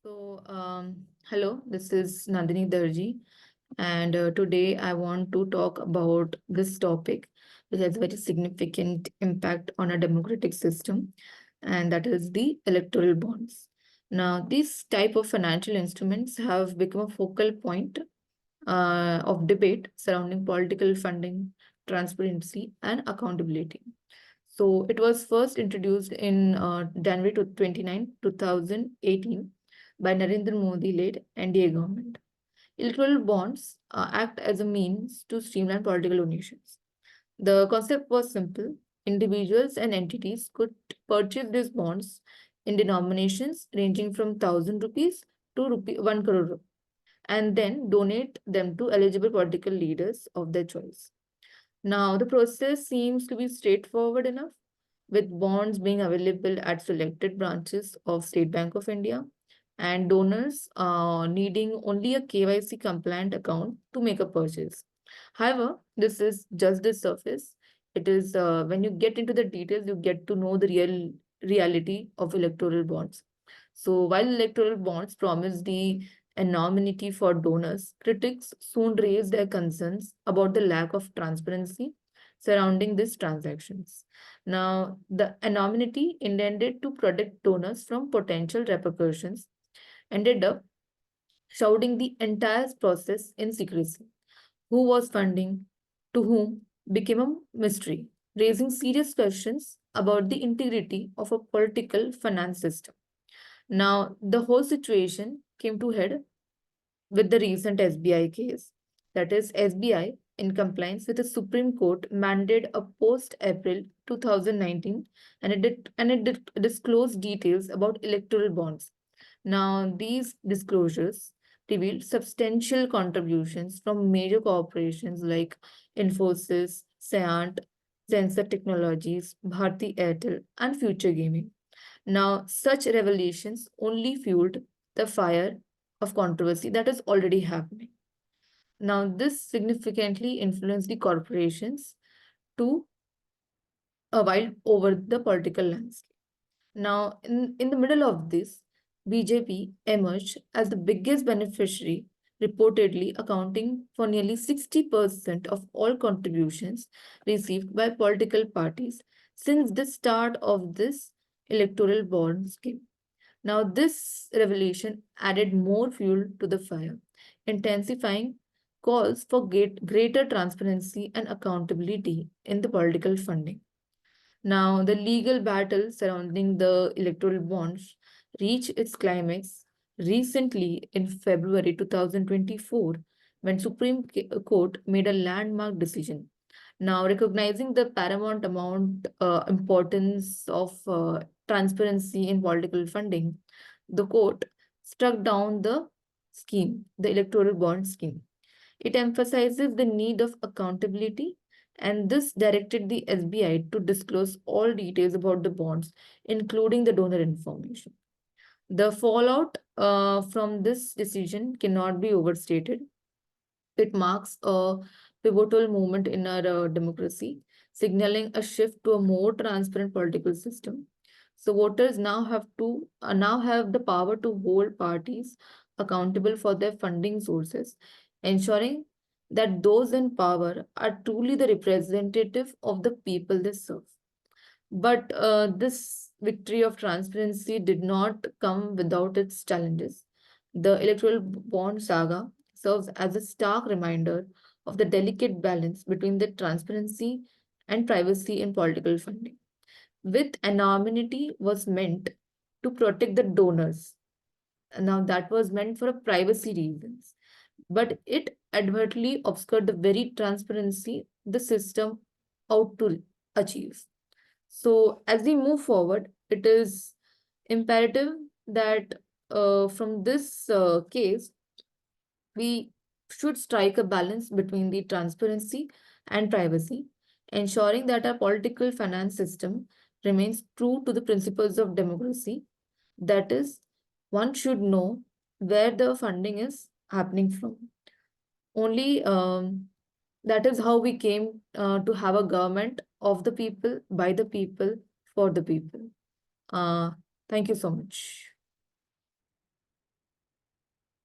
Hello, this is Nandini Darji, and today I want to talk about this topic, which has very significant impact on a democratic system, and that is the electoral bonds. Now, these type of financial instruments have become a focal point of debate surrounding political funding, transparency, and accountability. So, it was first introduced in January 29, 2018 by Narendra Modi-led NDA government. Electoral bonds act as a means to streamline political donations. The concept was simple. Individuals and entities could purchase these bonds in denominations ranging from 1,000 rupees to 1 crore and then donate them to eligible political leaders of their choice. Now, the process seems to be straightforward enough, with bonds being available at selected branches of State Bank of India and donors needing only a KYC compliant account to make a purchase. However, this is just the surface. It is when you get into the details, you get to know the real reality of electoral bonds. So, while electoral bonds promise the anonymity for donors, critics soon raised their concerns about the lack of transparency surrounding these transactions. Now, the anonymity intended to protect donors from potential repercussions ended up shrouding the entire process in secrecy. Who was funding, to whom, became a mystery, raising serious questions about the integrity of a political finance system. Now, the whole situation came to head with the recent SBI case. That is, SBI, in compliance with the Supreme Court mandate a post April 2019, and it disclosed details about electoral bonds. Now, these disclosures revealed substantial contributions from major corporations like Infosys, Seant, Sensor Technologies, Bharti Airtel, and Future Gaming. Now, such revelations only fueled the fire of controversy that is already happening. Now, this significantly influenced the corporations to a while over the political landscape. Now, in the middle of this, BJP emerged as the biggest beneficiary, reportedly accounting for nearly 60% of all contributions received by political parties since the start of this electoral bond scheme. Now, this revelation added more fuel to the fire, intensifying calls for greater transparency and accountability in the political funding. Now, the legal battle surrounding the electoral bonds reached its climax recently in February 2024 when Court made a landmark decision. Now, recognizing the paramount importance of transparency in political funding, the court struck down the electoral bond scheme. It emphasizes the need of accountability, and this directed the SBI to disclose all details about the bonds, including the donor information. The fallout from this decision cannot be overstated. It marks a pivotal moment in our democracy, signaling a shift to a more transparent political system. So voters now have the power to hold parties accountable for their funding sources, ensuring that those in power are truly the representative of the people they serve. But this victory of transparency did not come without its challenges. The electoral bond saga serves as a stark reminder of the delicate balance between the transparency and privacy in political funding. With anonymity was meant to protect the donors. Now that was meant for a privacy reasons, but it advertently obscured the very transparency the system out to achieve. So, as we move forward, it is imperative that from this case, we should strike a balance between the transparency and privacy, ensuring that our political finance system remains true to the principles of democracy. That is, one should know where the funding is happening from. Only that is how we came to have a government of the people, by the people, for the people. Uh, Thank you so much.